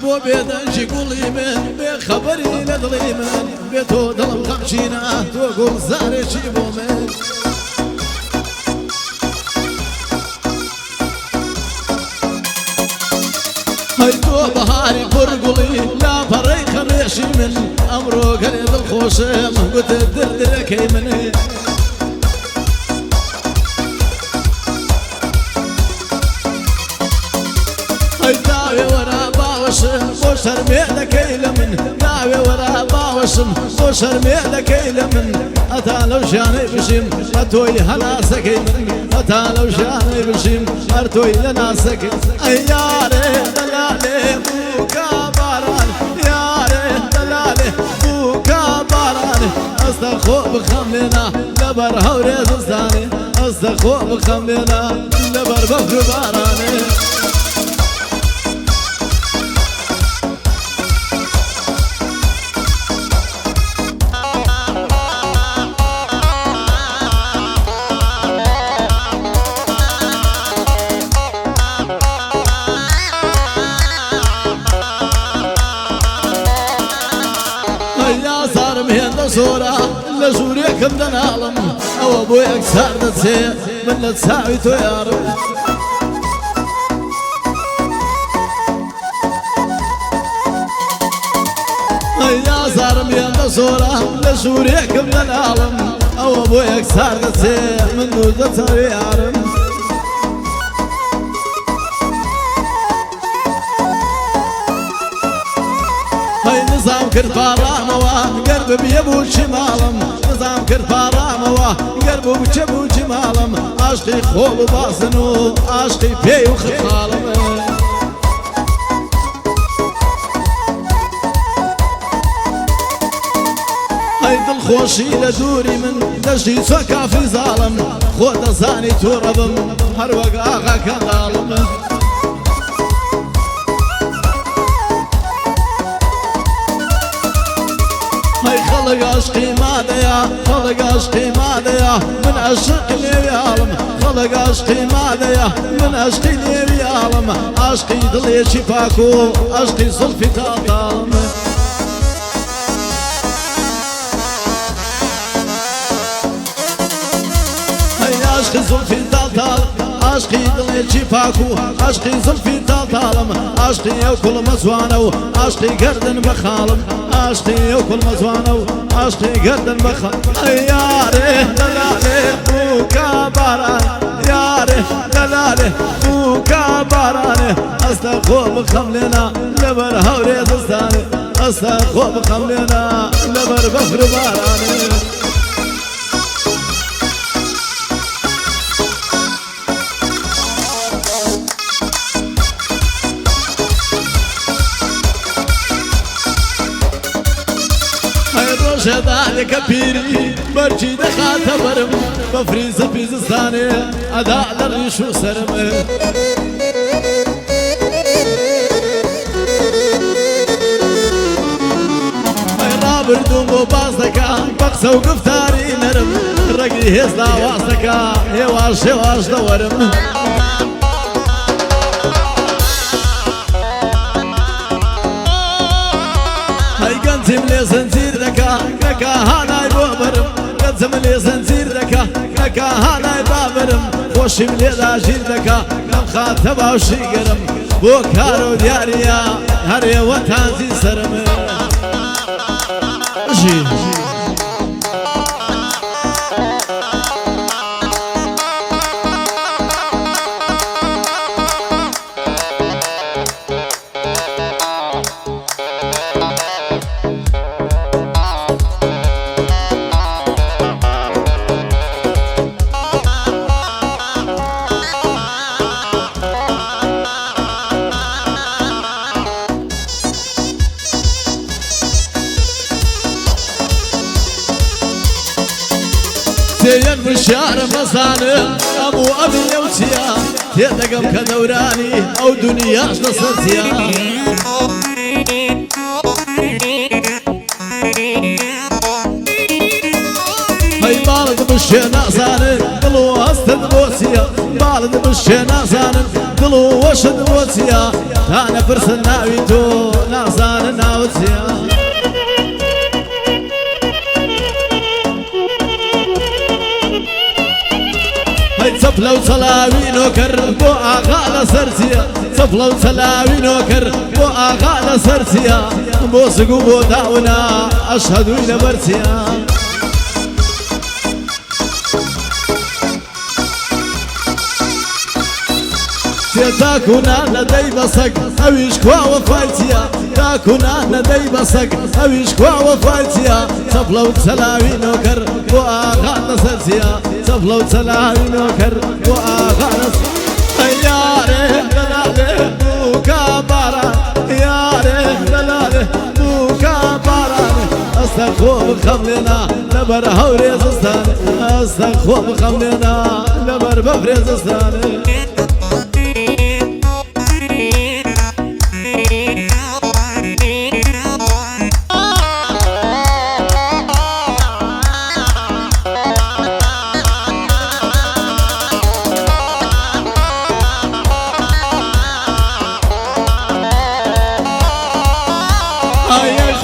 بۆ بێدەنجی گوڵی من بێ خەبەری لە دڵی من بێ تۆ دڵم خەمچینە تۆ گوڵزارێکی بۆ من هەی تۆ بەهاری پڕگوڵی لاپەڕەی خەمێشی من ئەمڕۆ گەلێ دڵخۆشم گوتت دردەکەی منێ هەی داوێ وەرا باوەشم بۆ شەرمێ دەکەی لە من داوێ وەرا باوەشم بۆ شەرمێ دەکەی لە من هەتا لەو ژیانەی بژیم هە تۆی هەناسەکەی من هەتا لەو ژیانەی بژیم هەر تۆی لە ناسەکەی ئەی یارێ دەلالێ بووکە باران یارێ دەلالێ بووکە باران ئەستە خۆ بخەم لێنا لەبەر هەورێ زستانێ ئەستە خۆ بخەم لێنا لەبەر بەفر بارانێ زۆرە لە ژوورێکم دەناڵم ئەوە بۆ یەکسار دەچێ من لە چاوی تۆ یارم یازارم هێندە زۆرە لە ژوورێکم دەناڵم ئەوە بۆ یەکسار دەچێ من دوو لە چاوی یارم نظام کرد پاڕامەوە گەر ببیە بووچی ماڵم نظام کرد پاڕامەوە گەر بووچە بووچی ماڵم عاشقی خۆ بباسن و عاشقی پێی و خەڵم ئەی دڵخۆشی لە دووری من دەشتی چۆ کافی زاڵم خۆ دەزانی تووڕە بم هەر وەک ئاغا کەنداڵم خەڵک عاشقی مادەیە خەڵک عاشقی مادەیە من عاشقی لێویاڵم خەڵک عاشقی مادەیە من عاشقی لێویاڵم عاشقی دڵێکی پاک و عاشقی زولفی تاڵتاڵم هەی عاشقی زولفی تاڵتاڵ عاشقی دڵێکی پاک و عاشقی زولفی تاڵتاڵم عاشقی ئەو کوڵمە جوانە و عاشقی گەردن بە خاڵم عاشقی ئەو کوڵمە جوانە و عاشقی گەردن بە خاڵم ئەی یارێ دەلالێ بووکە باران یارێ دەلالێ بووکە بارانێ ئەستە خۆ بخەم لێنا لەبەر هەورێ دەستانێ ئەستە خۆ بخەم لێنا لەبەر بەفر بارانێ ڕۆژەدانێکە پیری بەرچی دەخاتە بەرم بە فریزە پیزستانێ ئەدا لە ڕیش و سەرم ڕابردوم بۆ باز دەکا بە قسە و گفتاری نەرم ڕەگی هێز لاواز دەکا هێواش هێواش دەوەرم گەنجم لێ زەنجیر دەکا نەکا هانای بۆ بەرم گەنجم لێ زەنجیر دەکا نەکا هانای بابرم خۆشیم لێدا ژیر دەکا لەم خاتە باشی گەرم بۆ کار و دیاریە هەرێوە تازی سەرم ژیر تێیان مشارە مەزانم ئەموو ئەبی ئەو چیە تێدەگەم کە دەورانی ئەو دونیاش لەسەر چیە هەی باڵت بشێ نازانم دڵ و هەستت بۆ چیە باڵت بشێ نازانن دڵ و وەشت بۆ چیە تا نەپرسن ناوی تۆ نازانن ناوت چیە چەپلە و چەلاوینۆ کرد بۆ ئاغا لەسەر چیە چەپلە و چەلاوینۆ کرد بۆ ئاغا لەسەر چیە بۆ سگ و بۆ داونا ئەشهەدووی لەبەر چیە تاکونا نەدەی بەسەگ ئەویش کواوە فایچیە تاکونا نەدەی بەسەگ ئەویش کواوە فایچیە چەپلە و چەلاوینۆ کرد بۆ ئاغا لەسەر چیە چەپلە و چەلاوینۆ کرد بۆ ئاغا لەسەر یارێ دەلالێ بووکە باران یارێ دەلالێ بووکە باران ئەستە خۆ بخەم لێنا لەبەر هەورێ زستانێ ئەستە خۆ بخەم لێنا لەبەر بەفرێ زستانێ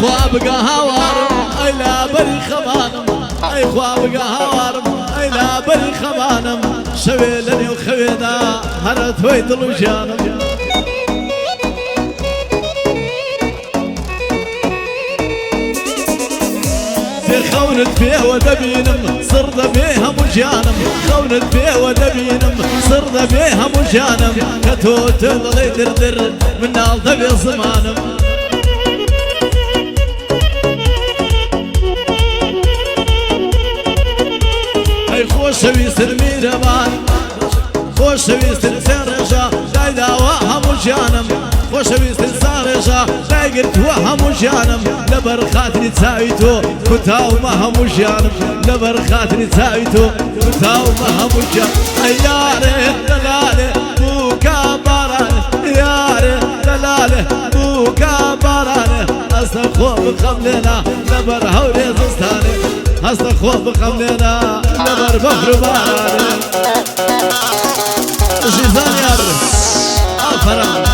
خوا بگە هاوارم ئەی لابەری خەمانم ئەی خوا بگە هاوارم ئەی لابەری خەمانم شەوێ لە نێو خەوێدا هەرە تۆی دڵ و ژیانم خەونت پێوە دەبینم سڕ دەبێ هەموو ژیانم خەونت پێوە دەبینم سڕ دەبێ هەموو ژیانم کە تۆ دڵێ دردر مناڵ دەبێ زمانم خۆشەویستر میرەبان خۆشەویستر سێ ڕێژە دایداوە هەموو ژیانم خۆشەویستر سا ڕێژە دایگرتووە هەموو ژیانم لەبەر خاتری چاوی تۆ کوتاومە هەموو ژیانم لەبەر خاتری چاوی تۆ کوتاومە هەموو ژیان ئەی یارێ دەلالێ بووکە بارانێ یارێ دەلالێ بووکە بارانێ ئەستە خۆ بخەم لێنا لەبەر هەورێ زستانێ هەستە خۆ بخەم لێنا لەبەر بەفر و بارانێ ژیزان یار ئافەرم